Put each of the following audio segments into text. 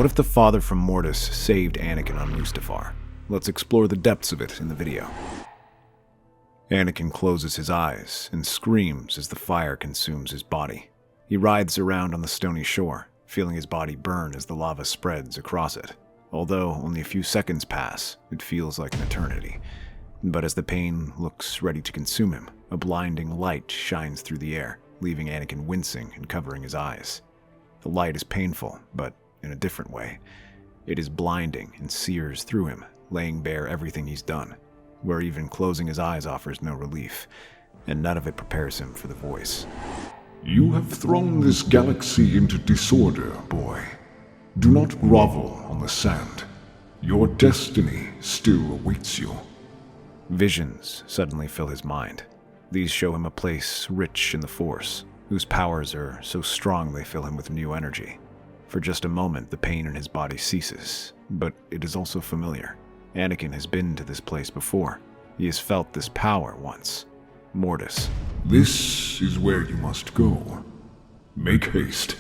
What if the father from Mortis saved Anakin on Mustafar? Let's explore the depths of it in the video. Anakin closes his eyes and screams as the fire consumes his body. He writhes around on the stony shore, feeling his body burn as the lava spreads across it. Although only a few seconds pass, it feels like an eternity. But as the pain looks ready to consume him, a blinding light shines through the air, leaving Anakin wincing and covering his eyes. The light is painful, but in a different way. It is blinding and sears through him, laying bare everything he's done, where even closing his eyes offers no relief, and none of it prepares him for the voice. You have thrown this galaxy into disorder, boy. Do not grovel on the sand. Your destiny still awaits you. Visions suddenly fill his mind. These show him a place rich in the Force, whose powers are so strong they fill him with new energy. For just a moment, the pain in his body ceases, but it is also familiar. Anakin has been to this place before. He has felt this power once. Mortis. This is where you must go. Make haste.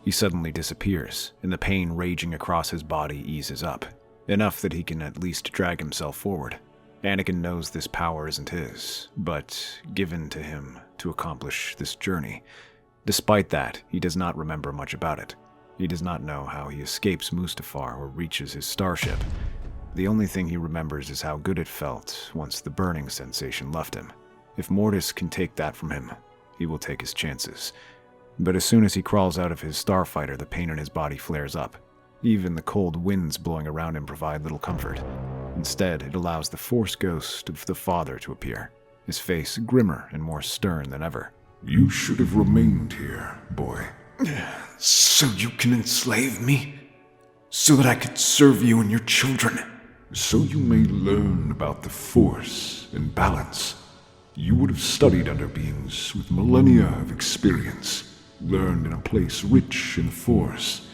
He suddenly disappears, and the pain raging across his body eases up, enough that he can at least drag himself forward. Anakin knows this power isn't his, but given to him to accomplish this journey. Despite that, he does not remember much about it. He does not know how he escapes Mustafar or reaches his starship. The only thing he remembers is how good it felt once the burning sensation left him. If Mortis can take that from him, he will take his chances. But as soon as he crawls out of his starfighter, the pain in his body flares up. Even the cold winds blowing around him provide little comfort. Instead, it allows the Force ghost of the father to appear, his face grimmer and more stern than ever. You should have remained here, boy. So you can enslave me? So that I could serve you and your children? So you may learn about the Force and balance. You would have studied under beings with millennia of experience, learned in a place rich in the Force.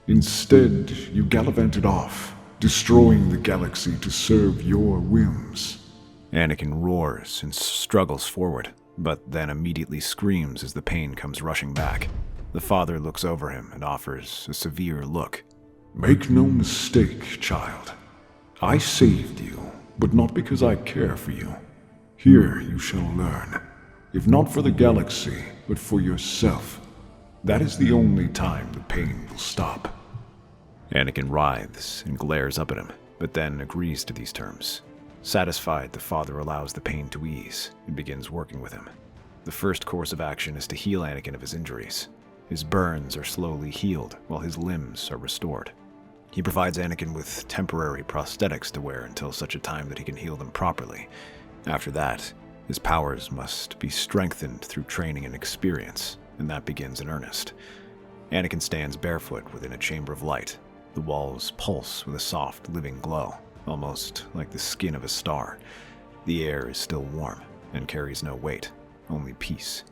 Instead, you gallivanted off, destroying the galaxy to serve your whims. Anakin roars and struggles forward, but then immediately screams as the pain comes rushing back. The father looks over him and offers a severe look. Make no mistake, child. I saved you, but not because I care for you. Here you shall learn, if not for the galaxy, but for yourself. That is the only time the pain will stop. Anakin writhes and glares up at him, but then agrees to these terms. Satisfied, the father allows the pain to ease and begins working with him. The first course of action is to heal Anakin of his injuries. His burns are slowly healed while his limbs are restored. He provides Anakin with temporary prosthetics to wear until such a time that he can heal them properly. After that, his powers must be strengthened through training and experience, and that begins in earnest. Anakin stands barefoot within a chamber of light. The walls pulse with a soft, living glow, almost like the skin of a star. The air is still warm and carries no weight, only peace.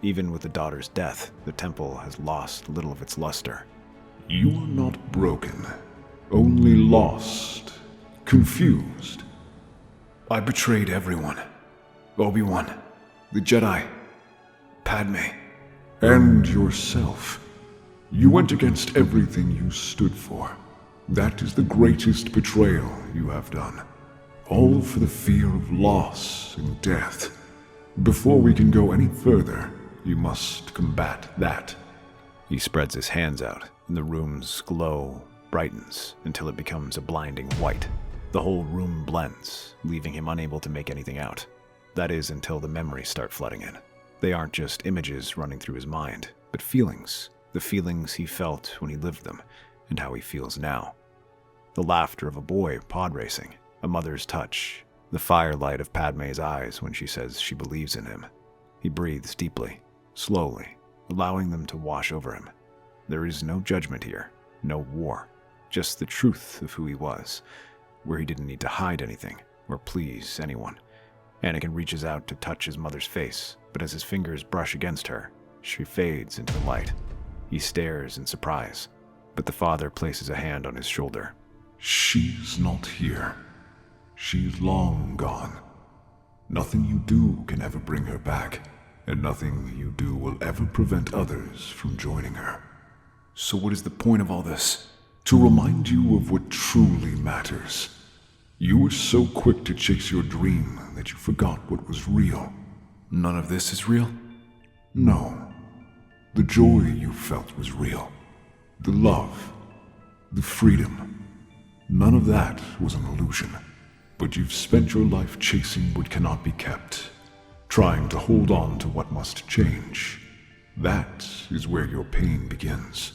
Even with the daughter's death, the temple has lost little of its luster. You are not broken, only lost, confused. I betrayed everyone. Obi-Wan, the Jedi, Padme. And yourself. You went against everything you stood for. That is the greatest betrayal you have done. All for the fear of loss and death. Before we can go any further, you must combat that. He spreads his hands out, and the room's glow brightens until it becomes a blinding white. The whole room blends, leaving him unable to make anything out. That is until the memories start flooding in. They aren't just images running through his mind, but feelings. The feelings he felt when he lived them, and how he feels now. The laughter of a boy pod racing, a mother's touch, the firelight of Padme's eyes when she says she believes in him. He breathes deeply, slowly, allowing them to wash over him. There is no judgment here, no war, just the truth of who he was, where he didn't need to hide anything or please anyone. Anakin reaches out to touch his mother's face, but as his fingers brush against her, she fades into the light. He stares in surprise, but the father places a hand on his shoulder. She is not here. She is long gone. Nothing you do can ever bring her back, and nothing you do will ever prevent others from joining her. So what is the point of all this? To remind you of what truly matters. You were so quick to chase your dream that you forgot what was real. None of this is real? No. The joy you felt was real. The love. The freedom. None of that was an illusion. But you've spent your life chasing what cannot be kept, trying to hold on to what must change. That is where your pain begins.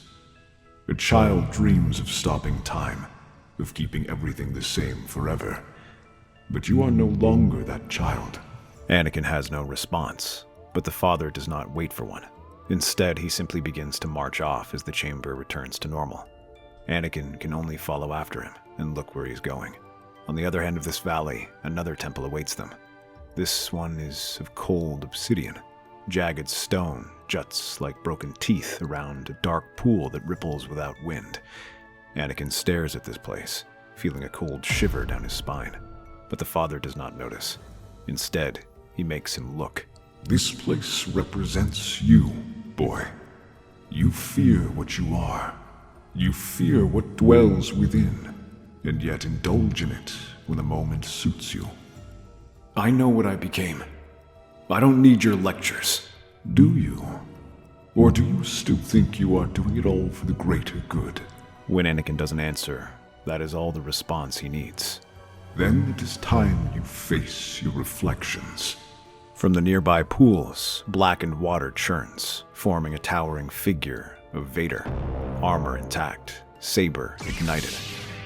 A child dreams of stopping time, of keeping everything the same forever. But you are no longer that child. Anakin has no response, but the father does not wait for one. Instead, he simply begins to march off as the chamber returns to normal. Anakin can only follow after him and look where he's going. On the other end of this valley, another temple awaits them. This one is of cold obsidian. Jagged stone juts like broken teeth around a dark pool that ripples without wind. Anakin stares at this place, feeling a cold shiver down his spine. But the father does not notice. Instead, he makes him look. This place represents you, boy. You fear what you are. You fear what dwells within, and yet indulge in it when the moment suits you. I know what I became. I don't need your lectures. Do you? Or do you still think you are doing it all for the greater good? When Anakin doesn't answer, that is all the response he needs. Then it is time you face your reflections. From the nearby pools, blackened water churns, forming a towering figure of Vader. Armor intact, saber ignited.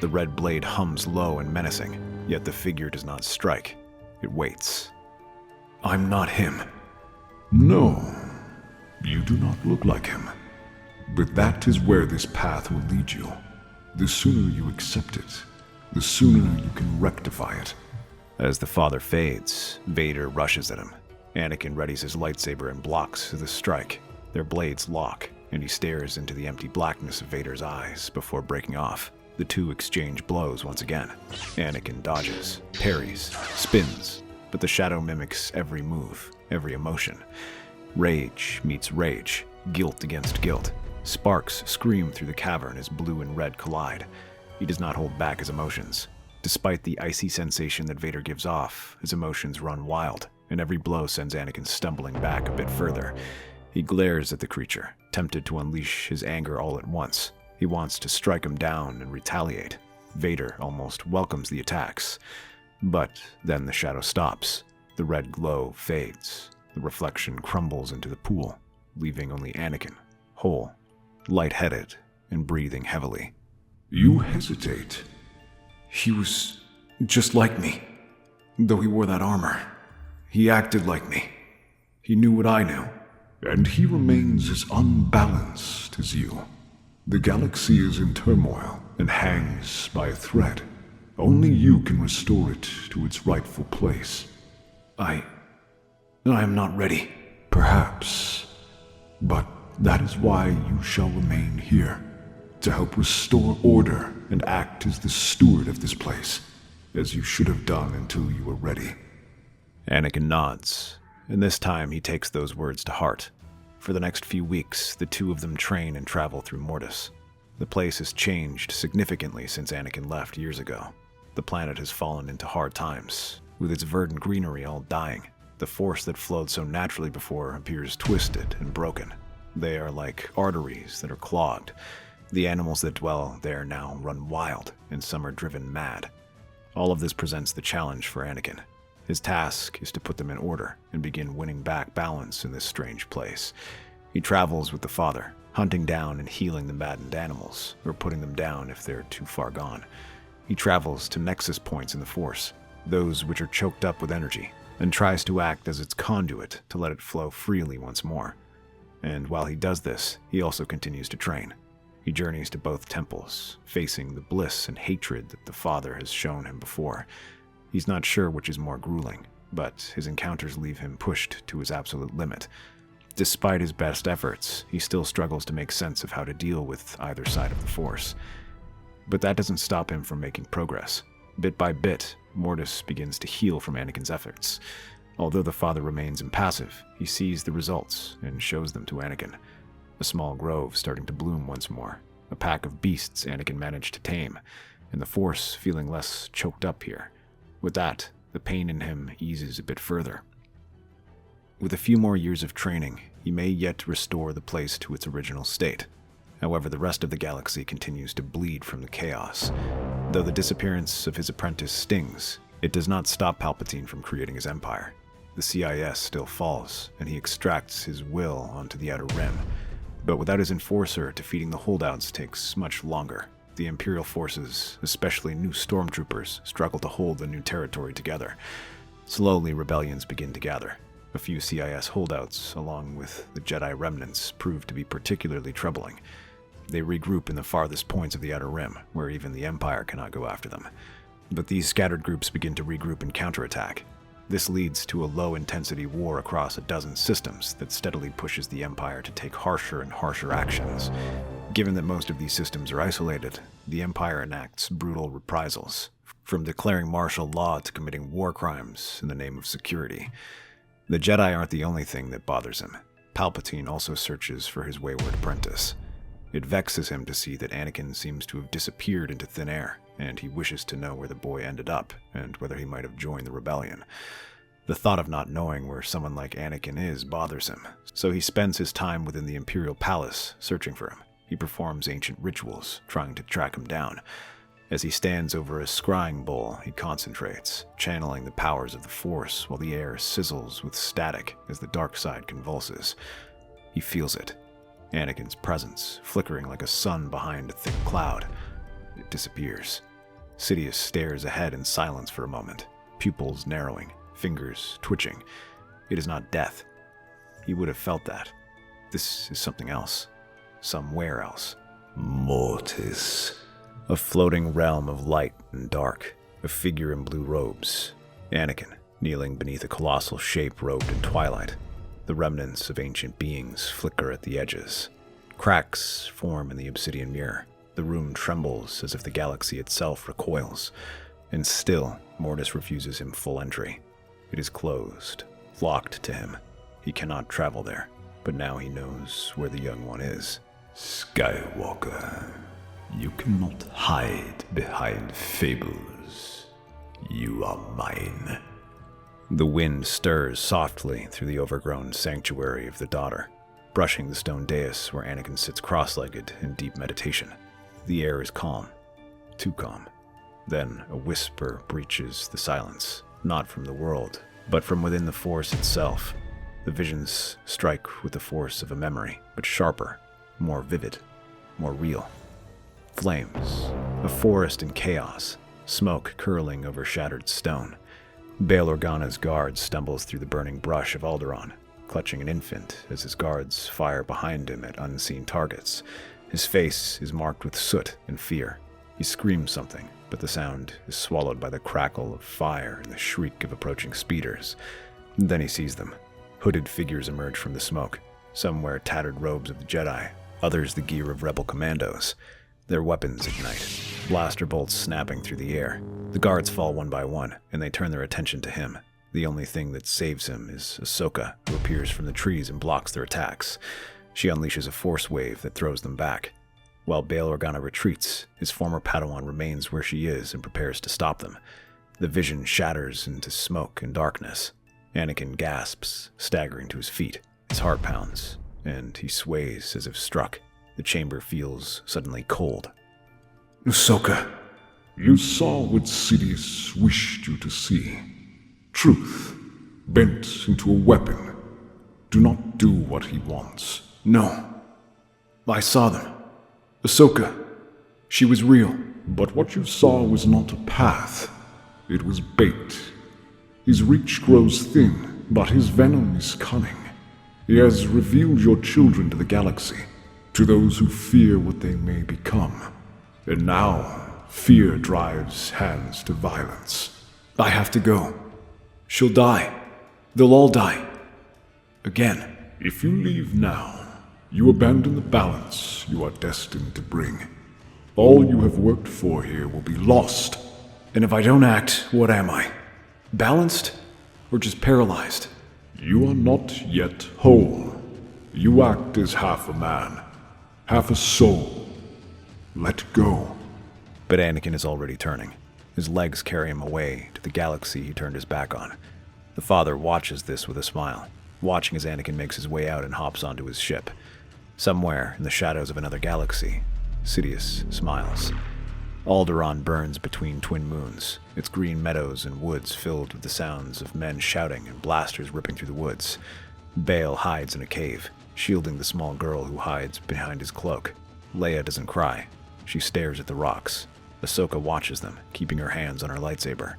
The red blade hums low and menacing, yet the figure does not strike. It waits. I'm not him. No, you do not look like him. But that is where this path will lead you. The sooner you accept it, the sooner you can rectify it. As the father fades, Vader rushes at him. Anakin readies his lightsaber and blocks the strike. Their blades lock, and he stares into the empty blackness of Vader's eyes before breaking off. The two exchange blows once again. Anakin dodges, parries, spins, but the shadow mimics every move, every emotion. Rage meets rage, guilt against guilt. Sparks scream through the cavern as blue and red collide. He does not hold back his emotions. Despite the icy sensation that Vader gives off, his emotions run wild, and every blow sends Anakin stumbling back a bit further. He glares at the creature, tempted to unleash his anger all at once. He wants to strike him down and retaliate. Vader almost welcomes the attacks. But then the shadow stops. The red glow fades. The reflection crumbles into the pool, leaving only Anakin, whole, lightheaded, and breathing heavily. You hesitate. He was just like me. Though he wore that armor, he acted like me. He knew what I knew. And he remains as unbalanced as you. The galaxy is in turmoil and hangs by a thread. Only you can restore it to its rightful place. I am not ready. Perhaps. But that is why you shall remain here, to help restore order and act as the steward of this place, as you should have done until you were ready. Anakin nods, and this time he takes those words to heart. For the next few weeks, the two of them train and travel through Mortis. The place has changed significantly since Anakin left years ago. The planet has fallen into hard times, with its verdant greenery all dying. The force that flowed so naturally before appears twisted and broken. They are like arteries that are clogged. The animals that dwell there now run wild, and some are driven mad. All of this presents the challenge for Anakin. His task is to put them in order and begin winning back balance in this strange place. He travels with the father, hunting down and healing the maddened animals, or putting them down if they're too far gone. He travels to nexus points in the Force, those which are choked up with energy, and tries to act as its conduit to let it flow freely once more. And while he does this, he also continues to train. He journeys to both temples, facing the bliss and hatred that the father has shown him before. He's not sure which is more grueling, but his encounters leave him pushed to his absolute limit. Despite his best efforts, he still struggles to make sense of how to deal with either side of the Force. But that doesn't stop him from making progress. Bit by bit, Mortis begins to heal from Anakin's efforts. Although the father remains impassive, he sees the results and shows them to Anakin. a small grove starting to bloom once more, a pack of beasts Anakin managed to tame, and the Force feeling less choked up here. With that, the pain in him eases a bit further. With a few more years of training, he may yet restore the place to its original state. However, the rest of the galaxy continues to bleed from the chaos. Though the disappearance of his apprentice stings, it does not stop Palpatine from creating his empire. The CIS still falls, and he extracts his will onto the Outer Rim. But without his enforcer, defeating the holdouts takes much longer. The Imperial forces, especially new stormtroopers, struggle to hold the new territory together. Slowly, rebellions begin to gather. A few CIS holdouts, along with the Jedi remnants, prove to be particularly troubling. They regroup in the farthest points of the Outer Rim, where even the Empire cannot go after them. But these scattered groups begin to regroup and counterattack. This leads to a low-intensity war across a dozen systems that steadily pushes the Empire to take harsher and harsher actions. Given that most of these systems are isolated, the Empire enacts brutal reprisals, from declaring martial law to committing war crimes in the name of security. The Jedi aren't the only thing that bothers him. Palpatine also searches for his wayward apprentice. It vexes him to see that Anakin seems to have disappeared into thin air, and he wishes to know where the boy ended up, and whether he might have joined the rebellion. The thought of not knowing where someone like Anakin is bothers him, so he spends his time within the Imperial Palace searching for him. He performs ancient rituals, trying to track him down. As he stands over a scrying bowl, he concentrates, channeling the powers of the Force while the air sizzles with static as the dark side convulses. He feels it. Anakin's presence, flickering like a sun behind a thick cloud. It disappears. Sidious stares ahead in silence for a moment, pupils narrowing, fingers twitching. It is not death. He would have felt that. This is something else. Somewhere else. Mortis. A floating realm of light and dark, a figure in blue robes. Anakin, kneeling beneath a colossal shape robed in twilight. The remnants of ancient beings flicker at the edges. Cracks form in the obsidian mirror. The room trembles as if the galaxy itself recoils. And still, Mortis refuses him full entry. It is closed, locked to him. He cannot travel there, but now he knows where the young one is. Skywalker, you cannot hide behind fables. You are mine. The wind stirs softly through the overgrown sanctuary of the daughter, brushing the stone dais where Anakin sits cross-legged in deep meditation. The air is calm, too calm. Then a whisper breaches the silence, not from the world, but from within the Force itself. The visions strike with the force of a memory, but sharper, more vivid, more real. Flames, a forest in chaos, smoke curling over shattered stone. Bail Organa's guard stumbles through the burning brush of Alderaan, clutching an infant as his guards fire behind him at unseen targets. His face is marked with soot and fear. He screams something, but the sound is swallowed by the crackle of fire and the shriek of approaching speeders. Then he sees them. Hooded figures emerge from the smoke. Some wear tattered robes of the Jedi, others the gear of rebel commandos. Their weapons ignite, blaster bolts snapping through the air. The guards fall one by one, and they turn their attention to him. The only thing that saves him is Ahsoka, who appears from the trees and blocks their attacks. She unleashes a force wave that throws them back. While Bail Organa retreats, his former Padawan remains where she is and prepares to stop them. The vision shatters into smoke and darkness. Anakin gasps, staggering to his feet. His heart pounds, and he sways as if struck. The chamber feels suddenly cold. Ahsoka. You saw what Sidious wished you to see. Truth, bent into a weapon. Do not do what he wants. No. I saw them. Ahsoka. She was real. But what you saw was not a path. It was bait. His reach grows thin, but his venom is cunning. He has revealed your children to the galaxy, to those who fear what they may become. And now, fear drives hands to violence. I have to go. She'll die. They'll all die. Again. If you leave now, you abandon the balance you are destined to bring. All you have worked for here will be lost. And if I don't act, what am I? Balanced? Or just paralyzed? You are not yet whole. You act as half a man, half a soul. Let go. But Anakin is already turning. His legs carry him away to the galaxy he turned his back on. The father watches this with a smile, watching as Anakin makes his way out and hops onto his ship. Somewhere in the shadows of another galaxy, Sidious smiles. Alderaan burns between twin moons, its green meadows and woods filled with the sounds of men shouting and blasters ripping through the woods. Bail hides in a cave, shielding the small girl who hides behind his cloak. Leia doesn't cry. She stares at the rocks. Ahsoka watches them, keeping her hands on her lightsaber.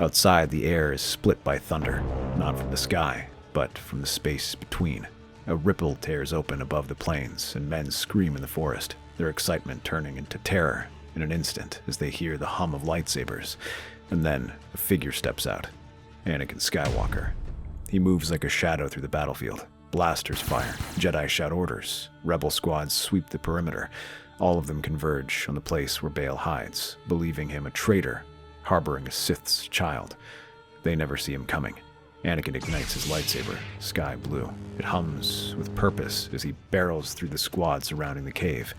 Outside, the air is split by thunder, not from the sky, but from the space between. A ripple tears open above the plains, and men scream in the forest, their excitement turning into terror in an instant as they hear the hum of lightsabers. And then a figure steps out. Anakin Skywalker. He moves like a shadow through the battlefield. Blasters fire, Jedi shout orders, rebel squads sweep the perimeter. All of them converge on the place where Bail hides, believing him a traitor, harboring a Sith's child. They never see him coming. Anakin ignites his lightsaber, sky blue. It hums with purpose as he barrels through the squad surrounding the cave.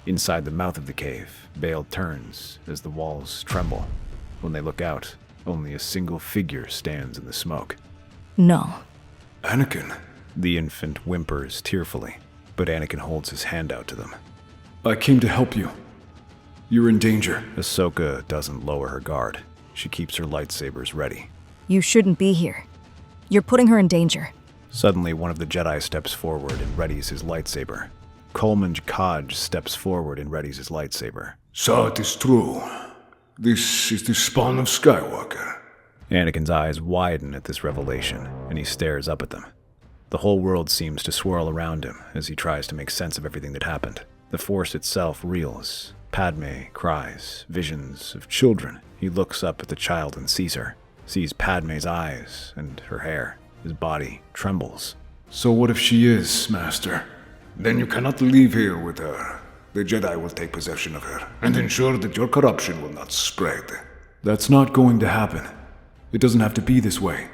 Inside the mouth of the cave, Bail turns as the walls tremble. When they look out, only a single figure stands in the smoke. No. Anakin, The infant whimpers tearfully, but Anakin holds his hand out to them. I came to help you. You're in danger. Ahsoka doesn't lower her guard. She keeps her lightsabers ready. You shouldn't be here. You're putting her in danger. Suddenly, one of the Jedi steps forward and readies his lightsaber. Coleman Kaj steps forward and readies his lightsaber. So it is true. This is the spawn of Skywalker. Anakin's eyes widen at this revelation, and he stares up at them. The whole world seems to swirl around him as he tries to make sense of everything that happened. The Force itself reels. Padme cries, visions of children. He looks up at the child and sees her, sees Padme's eyes and her hair. His body trembles. So what if she is, Master? Then you cannot leave here with her. The Jedi will take possession of her and ensure that your corruption will not spread. That's not going to happen. It doesn't have to be this way.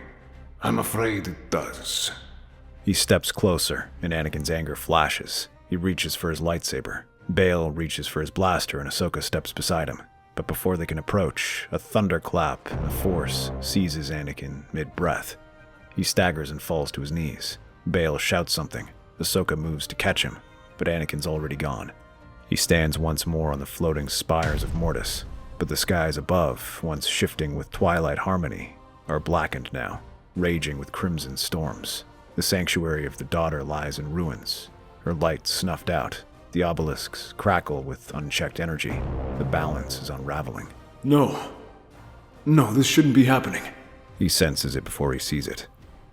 I'm afraid it does. He steps closer, and Anakin's anger flashes. He reaches for his lightsaber. Bail reaches for his blaster, and Ahsoka steps beside him. But before they can approach, a thunderclap and the Force seizes Anakin mid-breath. He staggers and falls to his knees. Bail shouts something. Ahsoka moves to catch him, but Anakin's already gone. He stands once more on the floating spires of Mortis, but the skies above, once shifting with twilight harmony, are blackened now, raging with crimson storms. The sanctuary of the daughter lies in ruins, her light snuffed out. The obelisks crackle with unchecked energy. The balance is unraveling. No. No, this shouldn't be happening. He senses it before he sees it.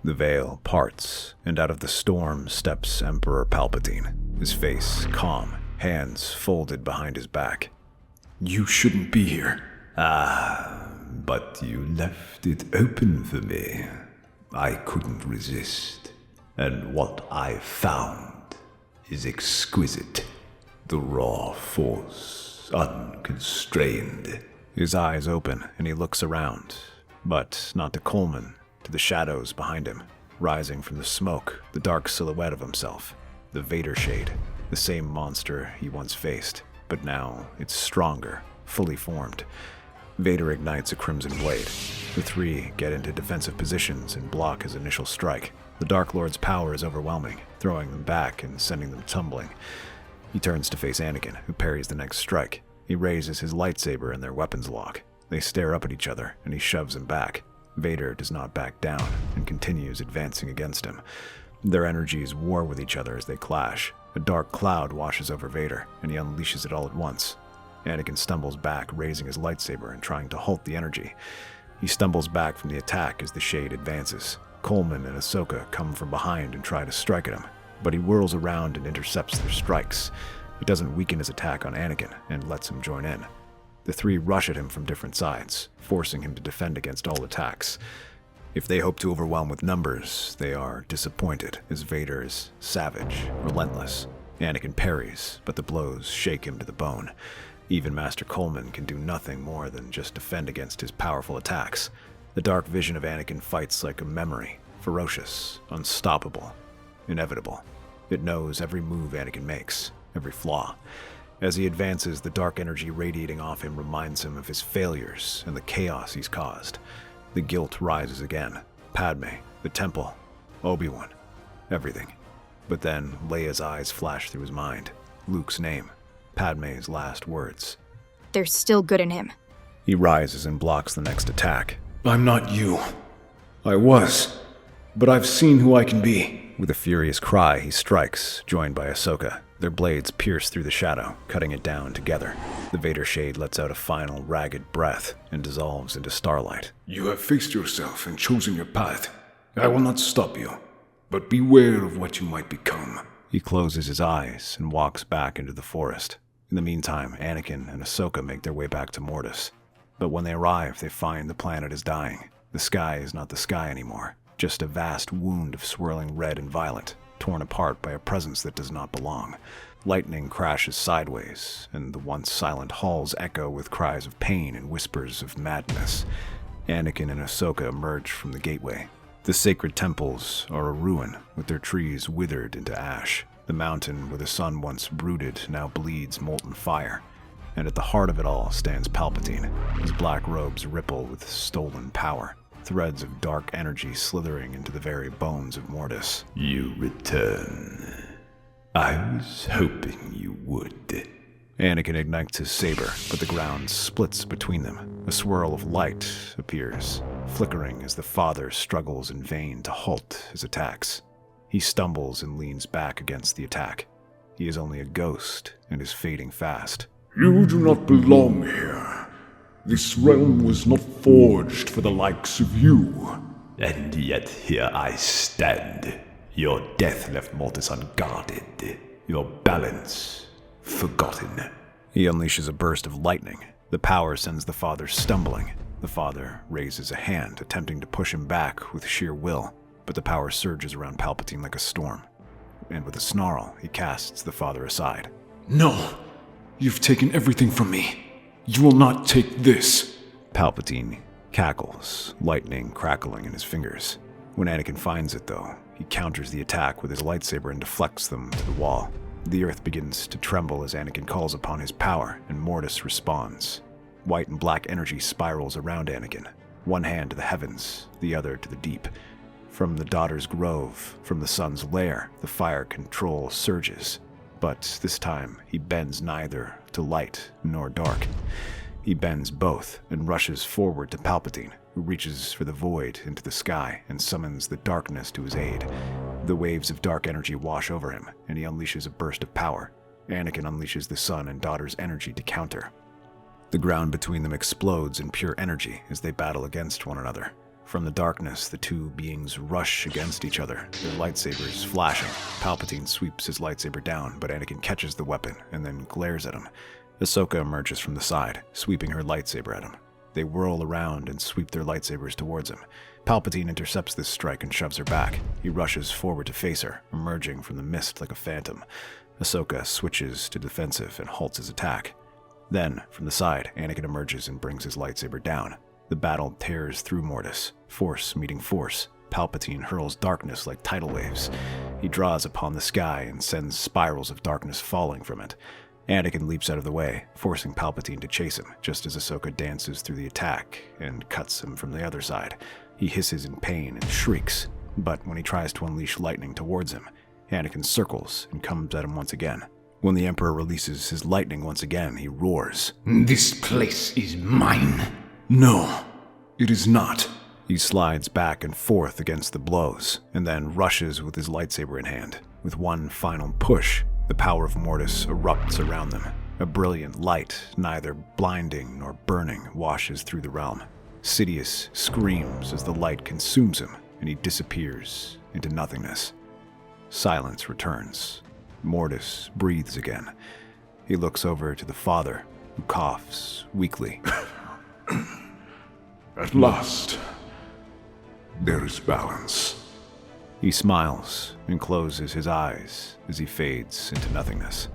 The veil parts, and out of the storm steps Emperor Palpatine, his face calm, hands folded behind his back. You shouldn't be here. But you left it open for me. I couldn't resist. And what I found is exquisite. The raw force, unconstrained. His eyes open, and he looks around, but not to Coleman, to the shadows behind him. Rising from the smoke, the dark silhouette of himself. The Vader Shade, the same monster he once faced, but now it's stronger, fully formed. Vader ignites a crimson blade. The three get into defensive positions and block his initial strike. The Dark Lord's power is overwhelming, throwing them back and sending them tumbling. He turns to face Anakin, who parries the next strike. He raises his lightsaber in their weapons lock. They stare up at each other, and he shoves him back. Vader does not back down, and continues advancing against him. Their energies war with each other as they clash. A dark cloud washes over Vader, and he unleashes it all at once. Anakin stumbles back, raising his lightsaber and trying to halt the energy. He stumbles back from the attack as the Shade advances. Coleman and Ahsoka come from behind and try to strike at him, but he whirls around and intercepts their strikes. It doesn't weaken his attack on Anakin and lets him join in. The three rush at him from different sides, forcing him to defend against all attacks. If they hope to overwhelm with numbers, they are disappointed, as Vader is savage, relentless. Anakin parries, but the blows shake him to the bone. Even Master Coleman can do nothing more than just defend against his powerful attacks. The dark vision of Anakin fights like a memory, ferocious, unstoppable. inevitable. It knows every move Anakin makes, every flaw. As he advances, the dark energy radiating off him reminds him of his failures and the chaos he's caused. The guilt rises again. Padme, the temple, Obi-Wan, everything. But then Leia's eyes flash through his mind. Luke's name, Padme's last words. There's still good in him. He rises and blocks the next attack. I'm not you. I was, but I've seen who I can be. With a furious cry, he strikes, joined by Ahsoka. Their blades pierce through the shadow, cutting it down together. The Vader shade lets out a final, ragged breath and dissolves into starlight. You have faced yourself and chosen your path. I will not stop you, but beware of what you might become. He closes his eyes and walks back into the forest. In the meantime, Anakin and Ahsoka make their way back to Mortis. But when they arrive, they find the planet is dying. The sky is not the sky anymore, just a vast wound of swirling red and violet, torn apart by a presence that does not belong. Lightning crashes sideways, and the once silent halls echo with cries of pain and whispers of madness. Anakin and Ahsoka emerge from the gateway. The sacred temples are a ruin, with their trees withered into ash. The mountain where the sun once brooded now bleeds molten fire. And at the heart of it all stands Palpatine. His black robes ripple with stolen power, threads of dark energy slithering into the very bones of Mortis. You return. I was hoping you would. Anakin ignites his saber, but the ground splits between them. A swirl of light appears, flickering as the father struggles in vain to halt his attacks. He stumbles and leans back against the attack. He is only a ghost and is fading fast. You do not belong here. This realm was not forged for the likes of you. And yet here I stand. Your death left Mortis unguarded. Your balance forgotten. He unleashes a burst of lightning. The power sends the father stumbling. The father raises a hand, attempting to push him back with sheer will, but the power surges around Palpatine like a storm. And with a snarl, he casts the father aside. No! You've taken everything from me. You will not take this. Palpatine cackles, lightning crackling in his fingers. When Anakin finds it, though, he counters the attack with his lightsaber and deflects them to the wall. The earth begins to tremble as Anakin calls upon his power, and Mortis responds. White and black energy spirals around Anakin, one hand to the heavens, the other to the deep. From the daughter's grove, from the sun's lair, the fire control surges. But this time, he bends neither to light nor dark. He bends both and rushes forward to Palpatine, who reaches for the void into the sky and summons the darkness to his aid. The waves of dark energy wash over him, and he unleashes a burst of power. Anakin unleashes the son and daughter's energy to counter. The ground between them explodes in pure energy as they battle against one another. From the darkness, the two beings rush against each other, their lightsabers flashing. Palpatine sweeps his lightsaber down, but Anakin catches the weapon and then glares at him. Ahsoka emerges from the side, sweeping her lightsaber at him. They whirl around and sweep their lightsabers towards him. Palpatine intercepts this strike and shoves her back. He rushes forward to face her, emerging from the mist like a phantom. Ahsoka switches to defensive and halts his attack. Then, from the side, Anakin emerges and brings his lightsaber down. The battle tears through Mortis, force meeting force. Palpatine hurls darkness like tidal waves. He draws upon the sky and sends spirals of darkness falling from it. Anakin leaps out of the way, forcing Palpatine to chase him, just as Ahsoka dances through the attack and cuts him from the other side. He hisses in pain and shrieks, but when he tries to unleash lightning towards him, Anakin circles and comes at him once again. When the Emperor releases his lightning once again, he roars. This place is mine. No, it is not. He slides back and forth against the blows, and then rushes with his lightsaber in hand. With one final push, the power of Mortis erupts around them. A brilliant light, neither blinding nor burning, washes through the realm. Sidious screams as the light consumes him, and he disappears into nothingness. Silence returns. Mortis breathes again. He looks over to the father, who coughs weakly. At last, there is balance. He smiles and closes his eyes as he fades into nothingness.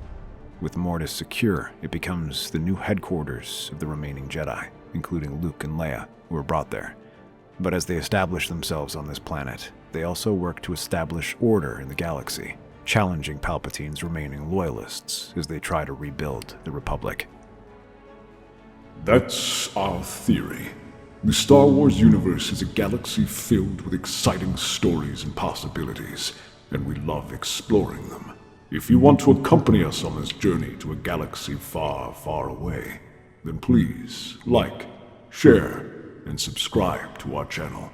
With Mortis secure, it becomes the new headquarters of the remaining Jedi, including Luke and Leia, who were brought there. But as they establish themselves on this planet, They also work to establish order in the galaxy, challenging Palpatine's remaining loyalists as they try to rebuild the Republic. That's our theory. The Star Wars universe is a galaxy filled with exciting stories and possibilities, and we love exploring them. If you want to accompany us on this journey to a galaxy far, far away, then please like, share, and subscribe to our channel.